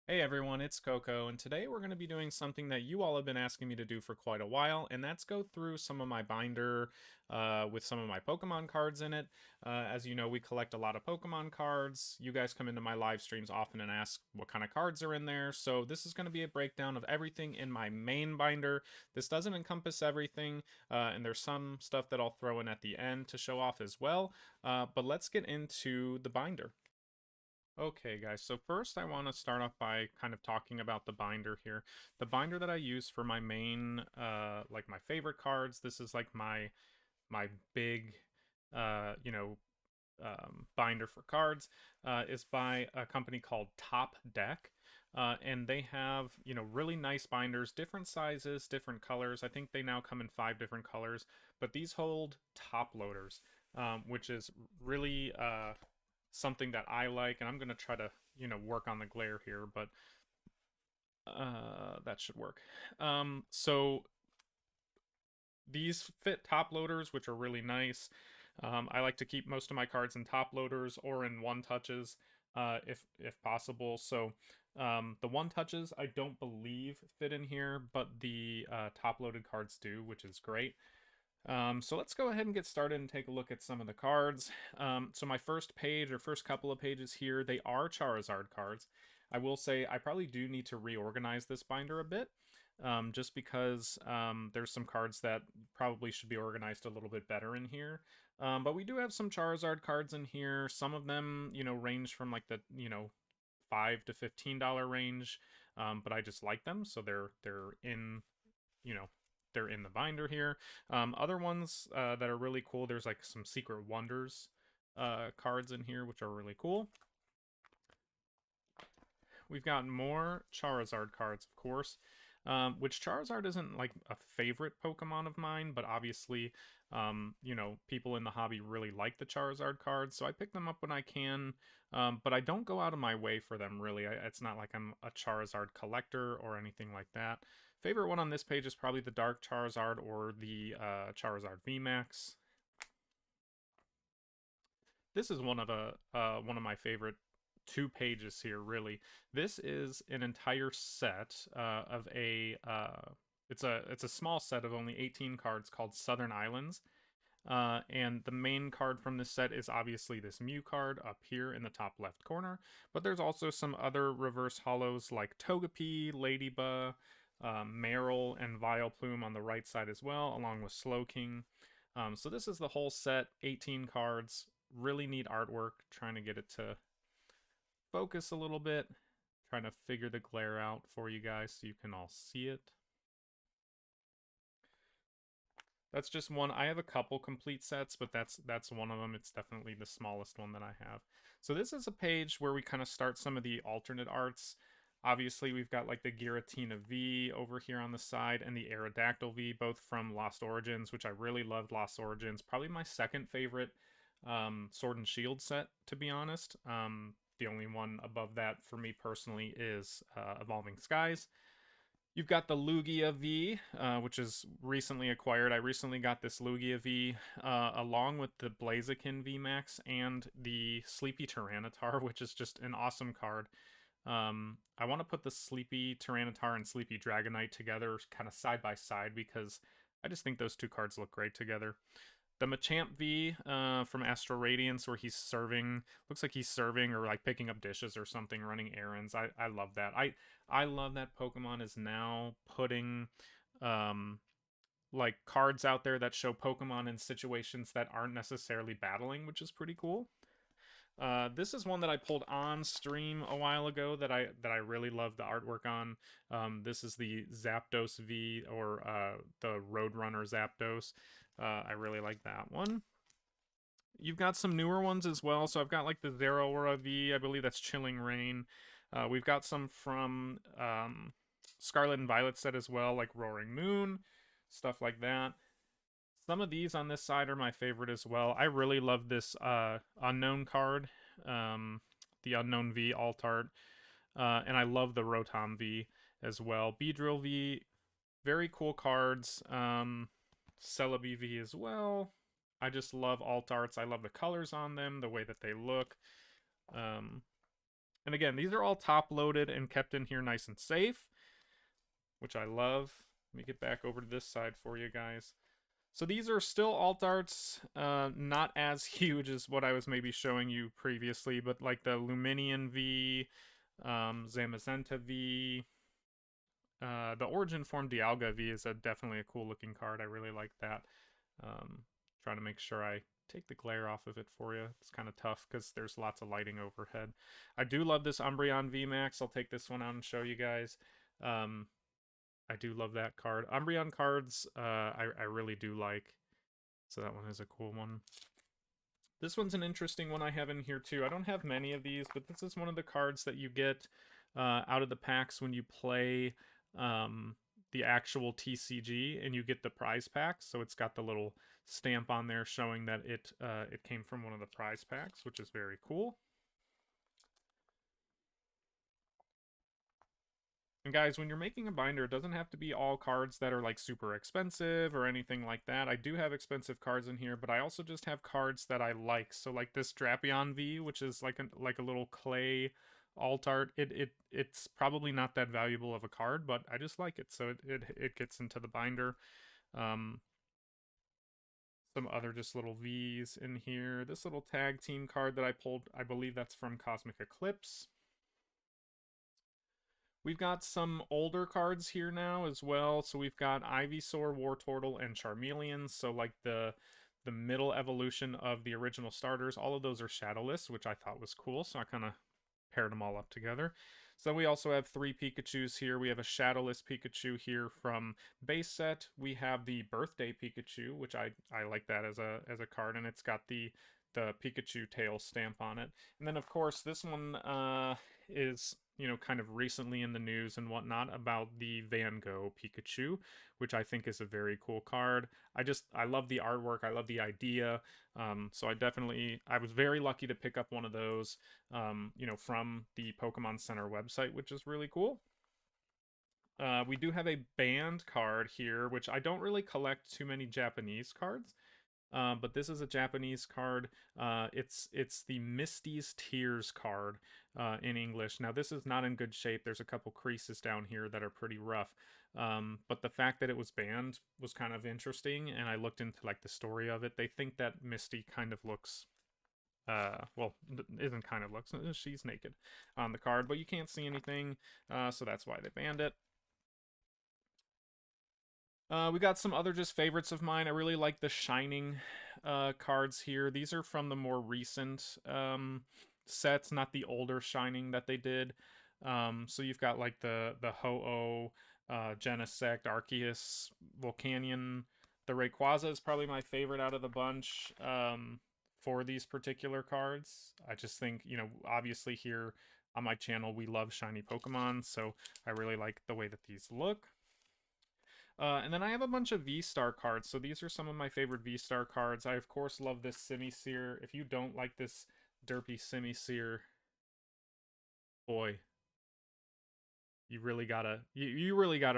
Hey everyone, it's Coco, and today we're going to be doing something that you all have been asking me to do for quite a while, and that's go through some of my binder with some of my Pokemon cards in it. As you know, we collect a lot of Pokemon cards. You guys come into my live streams often and ask what kind of cards are in there, so this is going to be a breakdown of everything in my main binder. This doesn't encompass everything, and there's some stuff that I'll throw in at the end to show off as well, but let's get into the binder. Okay, guys, so first I want to start off by kind of talking about the binder here. The binder that I use for my main, like my favorite cards, this is like my big, you know, binder for cards, is by a company called Top Deck. And they have, really nice binders, different sizes, different colors. I think they now come in 5 different colors, but these hold top loaders, which is really something that I like, and I'm gonna try to work on the glare here, but that should work. So these fit top loaders, which are really nice. I like to keep most of my cards in top loaders or in one touches, if possible. So the one touches I don't believe fit in here, but the top loaded cards do, which is great. So let's go ahead and get started and take a look at some of the cards. So my first page or first couple of pages here, they are Charizard cards. I will say I probably do need to reorganize this binder a bit, just because there's some cards that probably should be organized a little bit better in here. But we do have some Charizard cards in here. Some of them, range from like the, $5 to $15 range. But I just like them, so they're in, you know, they're in the binder here. Other ones that are really cool, there's like some Secret Wonders cards in here, which are really cool. We've got more Charizard cards, of course, which Charizard isn't like a favorite Pokemon of mine, but obviously, people in the hobby really like the Charizard cards, so I pick them up when I can, but I don't go out of my way for them, really. It's not like I'm a Charizard collector or anything like that. Favorite one on this page is probably the Dark Charizard or the Charizard VMAX. This is one of my favorite 2 pages here. Really, this is an entire set of a. It's a small set of only 18 cards called Southern Islands. And the main card from this set is obviously this Mew card up here in the top left corner, but there's also some other reverse holos like Togepi, Ladybug, Marill, and Vileplume on the right side as well, along with Slowking. So this is the whole set, 18 cards, really neat artwork, trying to get it to focus a little bit, trying to figure the glare out for you guys so you can all see it. That's just one. I have a couple complete sets, but that's one of them. It's definitely the smallest one that I have. So this is a page where we kind of start some of the alternate arts. Obviously, we've got like the Giratina V over here on the side and the Aerodactyl V, both from Lost Origins, which I really loved Lost Origins. Probably my second favorite Sword and Shield set, to be honest. The only one above that for me personally is Evolving Skies. You've got the Lugia V, which is recently acquired. I recently got this Lugia V, along with the Blaziken V Max and the Sleepy Tyranitar, which is just an awesome card. I want to put the Sleepy Tyranitar and Sleepy Dragonite together, kind of side by side, because I just think those 2 cards look great together. The Machamp V from Astral Radiance, where he's serving, looks like he's serving or like picking up dishes or something, running errands. I love that. I love that Pokemon is now putting um, like cards out there that show Pokemon in situations that aren't necessarily battling, which is pretty cool. This is one that I pulled on stream a while ago that I really love the artwork on. This is the Zapdos V, or the Roadrunner Zapdos. I really like that one. You've got some newer ones as well. So I've got like the Zeraora V, I believe that's Chilling Rain. We've got some from Scarlet and Violet set as well, like Roaring Moon, stuff like that. Some of these on this side are my favorite as well. I really love this Unknown card, the Unknown V alt art, and I love the Rotom V as well. Beedrill V, very cool cards. Celebi V as well. I just love alt arts. I love the colors on them, the way that they look. Um, And again, these are all top loaded and kept in here nice and safe, which I love. Let me get back over to this side for you guys. So these are still alt arts, not as huge as what I was maybe showing you previously, but like the Luminian V, Zamazenta V, the Origin Form Dialga V is definitely a cool looking card. I really like that. Trying to make sure I take the glare off of it for you. It's kind of tough because there's lots of lighting overhead. I do love this Umbreon VMAX. I'll take this one out and show you guys. I do love that card. Umbreon cards, I really do like. So that one is a cool one. This one's an interesting one I have in here too. I don't have many of these, but this is one of the cards that you get out of the packs when you play the actual TCG, and you get the prize packs. So it's got the little stamp on there showing that it came from one of the prize packs, which is very cool. And guys, when you're making a binder, it doesn't have to be all cards that are like super expensive or anything like that. I do have expensive cards in here, but I also just have cards that I like. So like this Drapion V, which is like a little clay alt art. It's probably not that valuable of a card, but I just like it, so it gets into the binder. Some other just little V's in here. This little tag team card that I pulled, I believe that's from Cosmic Eclipse. We've got some older cards here now as well. So we've got Ivysaur, Wartortle, and Charmeleon. So like the middle evolution of the original starters. All of those are shadowless, which I thought was cool. So I kind of paired them all up together. So we also have 3 Pikachus here. We have a shadowless Pikachu here from base set. We have the birthday Pikachu, which I like that as a card, and it's got the Pikachu tail stamp on it. And then of course this one is, you know, kind of recently in the news and whatnot about the Van Gogh Pikachu, which I think is a very cool card. I love the artwork. I love the idea. So I was very lucky to pick up one of those, you know, from the Pokemon Center website, which is really cool. We do have a banned card here, which I don't really collect too many Japanese cards. But this is a Japanese card. It's the Misty's Tears card in English. Now this is not in good shape. There's a couple creases down here that are pretty rough. But the fact that it was banned was kind of interesting, and I looked into like the story of it. They think that Misty kind of looks, well, isn't kind of looks, she's naked on the card, but you can't see anything, so that's why they banned it. We got some other just favorites of mine. I really like the Shining cards here. These are from the more recent sets, not the older Shining that they did. So you've got like the Ho-Oh, Genesect, Arceus, Volcanion. The Rayquaza is probably my favorite out of the bunch for these particular cards. I just think, you know, obviously here on my channel we love shiny Pokemon, so I really like the way that these look. And then I have a bunch of V-Star cards. So these are some of my favorite V-Star cards. I, of course, love this Simisear. If you don't like this derpy Simisear, boy, you really gotta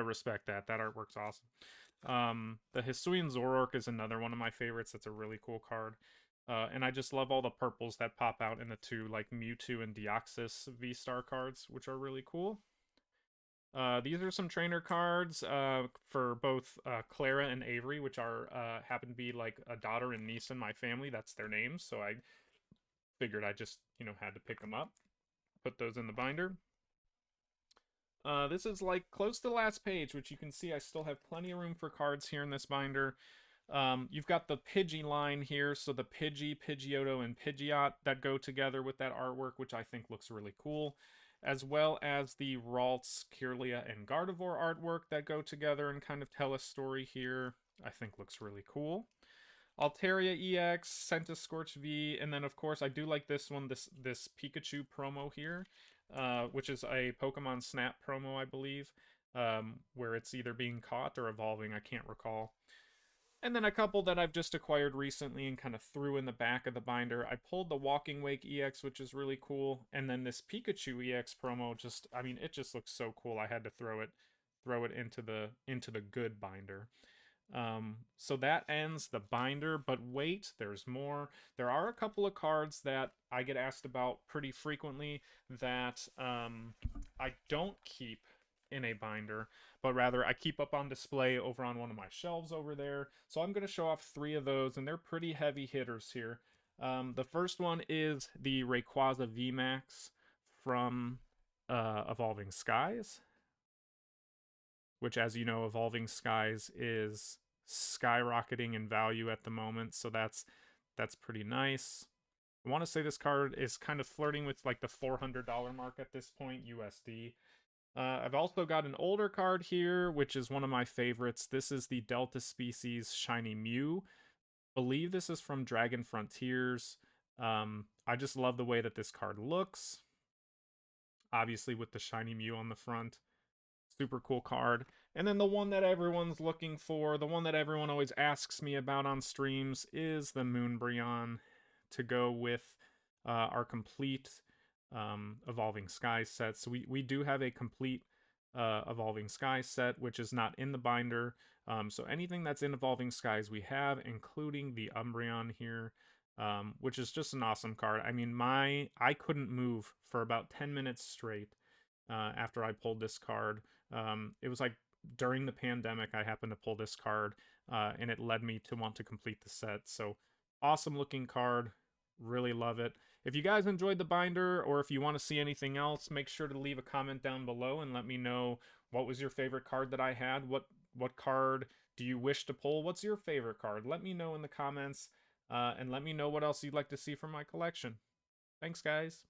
respect that. That artwork's awesome. The Hisuian Zoroark is another one of my favorites. That's a really cool card. And I just love all the purples that pop out in the 2, like Mewtwo and Deoxys V-Star cards, which are really cool. These are some trainer cards for both Clara and Avery, which are happen to be like a daughter and niece in my family. That's their names, so I figured I just, you know, had to pick them up. Put those in the binder. This is like close to the last page, which you can see I still have plenty of room for cards here in this binder. You've got the Pidgey line here, so the Pidgey, Pidgeotto, and Pidgeot that go together with that artwork, which I think looks really cool, as well as the Ralts, Kirlia, and Gardevoir artwork that go together and kind of tell a story here. I think looks really cool. Altaria EX, Centiskorch V, and then of course I do like this one, this Pikachu promo here, which is a Pokemon Snap promo, I believe, where it's either being caught or evolving, I can't recall. And then a couple that I've just acquired recently and kind of threw in the back of the binder. I pulled the Walking Wake EX, which is really cool. And then this Pikachu EX promo just, I mean, it just looks so cool. I had to throw it into the good binder. So that ends the binder, but wait, there's more. There are a couple of cards that I get asked about pretty frequently that I don't keep in a binder, but rather I keep up on display over on one of my shelves over there. So I'm going to show off 3 of those, and they're pretty heavy hitters here. The first one is the Rayquaza VMAX from Evolving Skies, which, as you know, Evolving Skies is skyrocketing in value at the moment, so that's pretty nice. I want to say this card is kind of flirting with like the $400 mark at this point, USD. I've also got an older card here, which is one of my favorites. This is the Delta Species Shiny Mew. I believe this is from Dragon Frontiers. I just love the way that this card looks. Obviously, with the Shiny Mew on the front. Super cool card. And then the one that everyone's looking for, the one that everyone always asks me about on streams, is the Moonbreon to go with our complete Evolving Skies set. So we do have a complete Evolving Skies set, which is not in the binder. So anything that's in Evolving Skies we have, including the Umbreon here, which is just an awesome card. I mean, I couldn't move for about 10 minutes straight after I pulled this card. It was like during the pandemic, I happened to pull this card, and it led me to want to complete the set. So awesome looking card. Really love it. If you guys enjoyed the binder, or if you want to see anything else, make sure to leave a comment down below and let me know what was your favorite card that I had. What card do you wish to pull? What's your favorite card? Let me know in the comments, and let me know what else you'd like to see from my collection. Thanks, guys.